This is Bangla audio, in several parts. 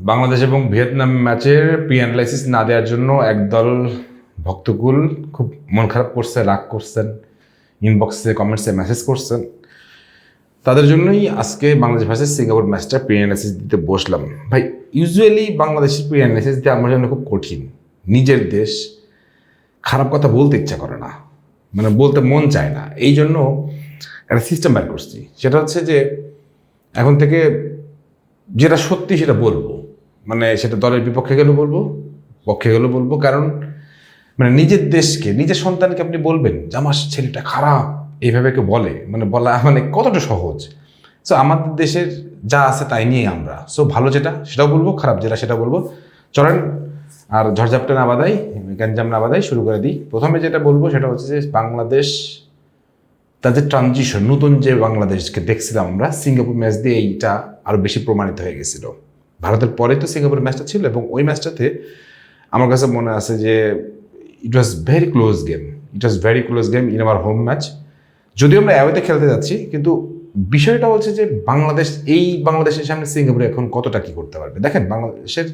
বাংলাদেশ এবং ভিয়েতনাম ম্যাচের প্রি অ্যানালাইসিস না দেওয়ার জন্য একদল ভক্তকুল খুব মন খারাপ করছে, রাগ করছেন, ইনবক্সে কমেন্টসে মেসেজ করছেন। তাদের জন্যই আজকে বাংলাদেশ ভার্সেস সিঙ্গাপুর ম্যাচটা প্রি অ্যানালাইসিস দিতে বসলাম। ভাই, ইউজুয়ালি বাংলাদেশের প্রি অ্যানালাইসিস দিতে আমার জন্য খুব কঠিন। নিজের দেশ, খারাপ কথা বলতে ইচ্ছা করে না, মানে বলতে মন চায় না। এই জন্য একটা সিস্টেম বের করছি, সেটা হচ্ছে যে এখন থেকে যেটা সত্যি সেটা বলবো, মানে সেটা দলের বিপক্ষে গেলেও বলবো, পক্ষে গেলেও বলবো। কারণ মানে নিজের দেশকে, নিজের সন্তানকে আপনি বলবেন যে আমার ছেলেটা খারাপ, এইভাবে কেউ বলে, মানে বলা মানে কতটা সহজ। সো আমাদের দেশের যা আছে তাই নিয়ে আমরা, সো ভালো যেটা সেটাও বলবো, খারাপ যেটা সেটা বলবো। চলেন আর ঝড়ঝাপটা না বাদাই, গ্যাঞ্জাম না বাদাই, শুরু করে দিই। প্রথমে যেটা বলবো সেটা হচ্ছে যে বাংলাদেশ তাদের ট্রানজিশন, নতুন যে বাংলাদেশকে দেখছিলাম আমরা সিঙ্গাপুর ম্যাচ দিয়ে, এইটা আরও বেশি প্রমাণিত হয়ে গেছিল। ভারতের পরে তো সিঙ্গাপুর ম্যাচটা ছিল, এবং ওই ম্যাচটাতে আমার কাছে মনে আছে যে it was very close game, in our home match. যদিও আমরা অ্যাওয়েতে খেলতে যাচ্ছি, কিন্তু বিষয়টা হচ্ছে যে বাংলাদেশের সামনে সিঙ্গাপুরে এখন কতটা কী করতে পারবে। দেখেন, বাংলাদেশের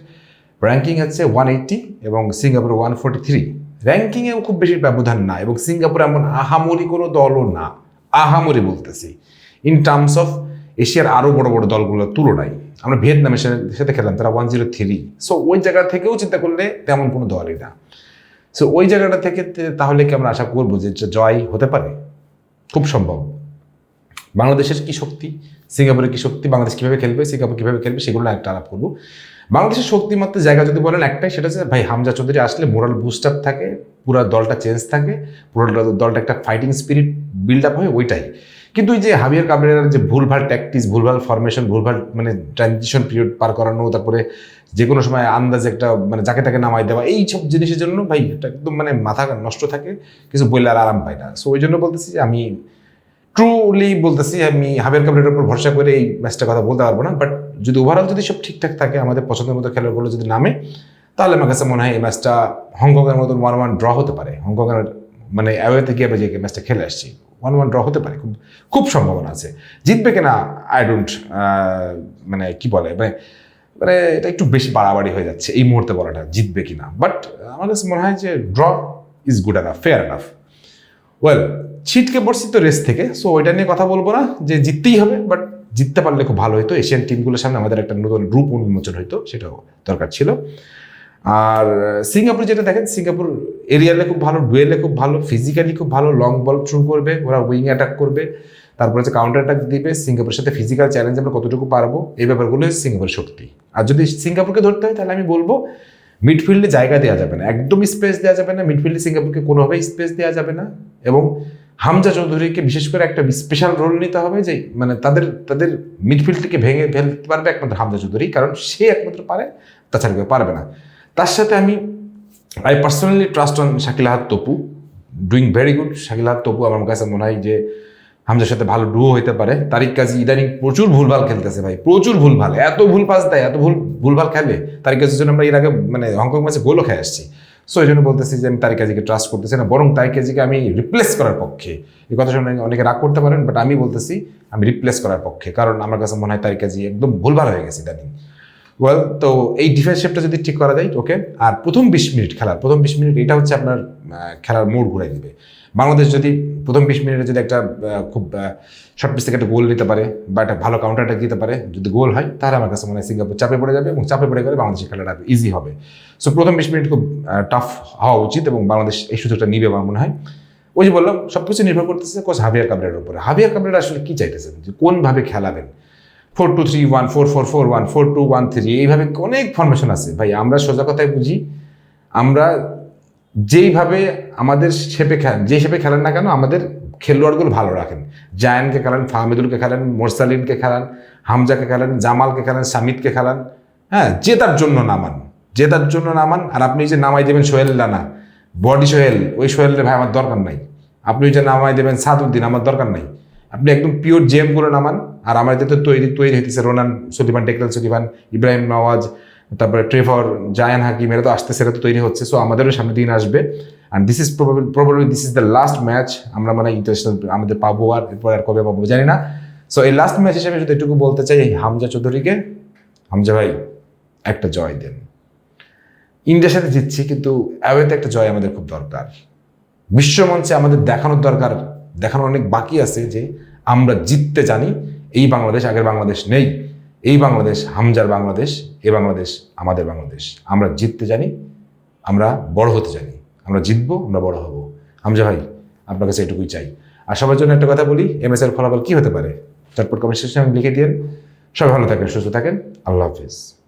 র্যাঙ্কিং হচ্ছে 180 এবং সিঙ্গাপুর 143। র্যাঙ্কিংয়েও খুব বেশি ব্যবধান না, এবং সিঙ্গাপুর এমন আহামরি কোনো দলও না, আহামরি বলতেছি ইন টার্মস অফ এশিয়ার আরও বড় বড় দলগুলোর তুলনায়। আমরা ভিয়েতনামের সাথে খেললাম, তারা 103। সো ওই জায়গা থেকেও চিন্তা করলে তেমন কোনো দলই না। সো ওই জায়গাটা থেকে তাহলে কি আমরা আশা করবো যে জয় হতে পারে? খুব সম্ভব। বাংলাদেশের কি শক্তি, সিঙ্গাপুরের কি শক্তি, বাংলাদেশ কীভাবে খেলবে, সিঙ্গাপুর কীভাবে খেলবে, সেগুলো একটা আলাপ করবো। বাংলাদেশের শক্তিমাত্র জায়গা যদি বলেন একটাই, সেটা হচ্ছে ভাই হামজা চৌধুরী আসলে মোরাল বুস্ট আপ থাকে, পুরো দলটা চেঞ্জ থাকে, পুরো দলটা একটা ফাইটিং স্পিরিট বিল্ড আপ হয়, ওইটাই। কিন্তু ওই যে হাবিয়ার কাবরেরার যে ভুলভাল ট্যাকটিক্স, ভুলভাল ফরমেশন, ভুলভাল মানে ট্রানজিশন পিরিয়ড পার করানো, তারপরে যে কোনো সময় আন্দাজে একটা মানে যাকে তাকে নামাই দেওয়া, এই সব জিনিসের জন্য ভাই এটা একদম মানে মাথা নষ্ট থাকে, কিছু বললে আর আরাম পায় না। সো ওই জন্য বলতেছি যে আমি ট্রুলি বলতেছি, আমি হাবিয়ার কাবরেরার উপর ভরসা করে এই ম্যাচটার কথা বলতে পারবো না। বাট যদি ওভারঅল যদি সব ঠিকঠাক থাকে, আমাদের পছন্দের মতো খেলাগুলো যদি নামে, তাহলে আমার কাছে মনে হয় এই ম্যাচটা হংকংয়ের মতন 1-1 ড্র হতে পারে। হংকংয়ের মানে অ্যাওয়েতে গিয়ে আমরা যে ম্যাচটা খেলে আসছি, 1-1 ড্র হতে পারে, খুব খুব সম্ভাবনা আছে। জিতবে কিনা আই ডোন্ট মানে কি বলে মানে মানে এটা একটু বেশি বাড়াবাড়ি হয়ে যাচ্ছে এই মুহূর্তে বলাটা, জিতবে কিনা। বাট আমার কাছে মনে হয় যে draw is good enough, fair enough. Well, ছিটকে পড়ছি তো রেস থেকে, সো ওইটা নিয়ে কথা বলবো না যে জিততেই হবে। বাট জিততে পারলে খুব ভালো হতো, এশিয়ান টিমগুলোর সামনে আমাদের একটা নতুন রূপ উন্মোচন হইতো, সেটাও দরকার ছিল। আর সিঙ্গাপুর যেটা দেখেন, সিঙ্গাপুর এরিয়ালে খুব ভালো, ডুয়েলে খুব ভালো, ফিজিক্যালি খুব ভালো, লং বল থ্রু করবে, ওরা উইং অ্যাটাক করবে, তারপরে হচ্ছে কাউন্টার অ্যাটাক দিবে। সিঙ্গাপুরের সাথে ফিজিক্যাল চ্যালেঞ্জ আমরা কতটুকু পারবো, এই ব্যাপারগুলো সিঙ্গাপুরের শক্তি। আর যদি সিঙ্গাপুরকে ধরতে হয়, তাহলে আমি বলবো মিডফিল্ডে জায়গা দেওয়া যাবে না, একদমই স্পেস দেওয়া যাবে না মিডফিল্ডে, সিঙ্গাপুরকে কোনোভাবেই স্পেস দেওয়া যাবে না। এবং হামজা চৌধুরীকে বিশেষ করে একটা স্পেশাল রোল নিতে হবে, যে মানে তাদের মিডফিল্ডটিকে ভেঙে ফেলতে পারবে একমাত্র হামজা চৌধুরী, কারণ সে একমাত্র পারে, তাছাড়া কেউ পারবে না। তার সাথে I personally trust on Shakil Ahad Tapu, doing very good. Shakil Ahad Tapu আমার কাছে মনে হয় যে হামজার সাথে ভালো ডুও হতে পারে। তারিক কাজী ইদানিং প্রচুর ভুলভাল খেলতেছে ভাই, প্রচুর ভুলভাল, এত ভুল পাস দেয়, এত ভুলভাল খেলে। তারিক কাজীর জন্য আমরা এর আগে মানে হংকং ম্যাচে গোলও খেয়ে আসছি। সো এই জন্য বলতেছি যে আমি তারিক কাজীকে ট্রাস্ট করতেছি না, বরং তারিক কাজীকে আমি রিপ্লেস করার পক্ষে। এই কথা শুনে অনেকে রাগ করতে পারেন, বাট আমি বলতেছি আমি রিপ্লেস করার পক্ষে, কারণ আমার কাছে মনে হয় তারিক কাজী একদম ভুলভাল হয়ে গেছে ইদানিং। ওয়েল, তো এই ডিফেন্স শেপটা যদি ঠিক করা যায়, ওকে। আর প্রথম 20 মিনিট এটা হচ্ছে আপনার খেলার মোড় ঘুরাই দিবে। বাংলাদেশ যদি প্রথম 20 মিনিটে যদি একটা খুব শর্ট পিচ থেকে একটা গোল নিতে পারে, বা একটা ভালো কাউন্টার অ্যাটাক দিতে পারে, যদি গোল হয়, তাহলে আমার কাছে মনে হয় সিঙ্গাপুর চাপে পড়ে যাবে, এবং চাপে পড়ে গেলে বাংলাদেশের খেলাটা ইজি হবে। সো প্রথম 20 মিনিট খুব টাফ হওয়া উচিত, এবং বাংলাদেশ এই সুযোগটা নিবে আমার মনে হয়। ওই যে বললাম, সব কিছু নির্ভর করতেছে কোচ হাবিয়ার কাবরেরার উপরে। হাবিয়ার কাবরেরা আসলে কি চাইতেছেন, যে কোনভাবে খেলাবেন। 4-2-3-1, 4-4-4-1, 4-2-1-3, এইভাবে অনেক ফরমেশন আছে ভাই। আমরা সোজা কথায় বুঝি, আমরা যেইভাবে আমাদের যে শেপে খেলেন না কেন, আমাদের খেলোয়াড়গুলো ভালো রাখেন। জায়ানকে খেলান, ফাহমিদুলকে খেলান, মোরসালিনকে খেলান, হামজাকে খেলান, জামালকে খেলান, সামিদকে খেলান, হ্যাঁ, জেতার জন্য নামান। আর আপনি যে নামাই দেবেন সোহেল রানা, বডি সোহেল, ওই সোহেলের ভাই আমার দরকার নাই। আপনি যে নামাই দেবেন সাদউদ্দিন, আমার দরকার নাই। আপনি একদম পিওর জেম করে নামান। আর আমাদের তো তৈরি হইতেছে রোনান সুলিভান, টেকলাল সুলিভান, ইব্রাহিম নওয়াজ, তারপরে ট্রেভর, জায়ান হাকিম, এরা তো আসতেছে, এরা তো তৈরি হচ্ছে। সো আমাদেরও সামনে দিন আসবে। And this is probably the last match আমরা মানে ইন্টারন্যাশনাল আমাদের পাবো, আর এরপর আর কবে পাবো জানি না। সো এই লাস্ট ম্যাচ হিসেবে যদি এটুকু বলতে চাই, এই হামজা চৌধুরীকে, হামজা ভাই একটা জয় দেন। ইন্ডিয়ার সাথে জিতছি, কিন্তু অ্যাওয়েতে একটা জয় আমাদের খুব দরকার। বিশ্বমঞ্চে আমাদের দেখানোর দরকার, দেখানো অনেক বাকি আছে যে আমরা জিততে জানি। এই বাংলাদেশ আগের বাংলাদেশ নেই, এই বাংলাদেশ হামজার বাংলাদেশ, এই বাংলাদেশ আমাদের বাংলাদেশ। আমরা জিততে জানি, আমরা বড় হতে জানি। আমরা জিতবো, আমরা বড় হব। হামজা ভাই, আপনার কাছে এটুকুই চাই। আর সবার জন্য একটা কথা বলি, এমএসএর ফলাফল কি হতে পারে চটপট কমেন্ট সেকশনে লিখে দিন। সবাই ভালো থাকেন, সুস্থ থাকেন, আল্লাহ হাফিজ।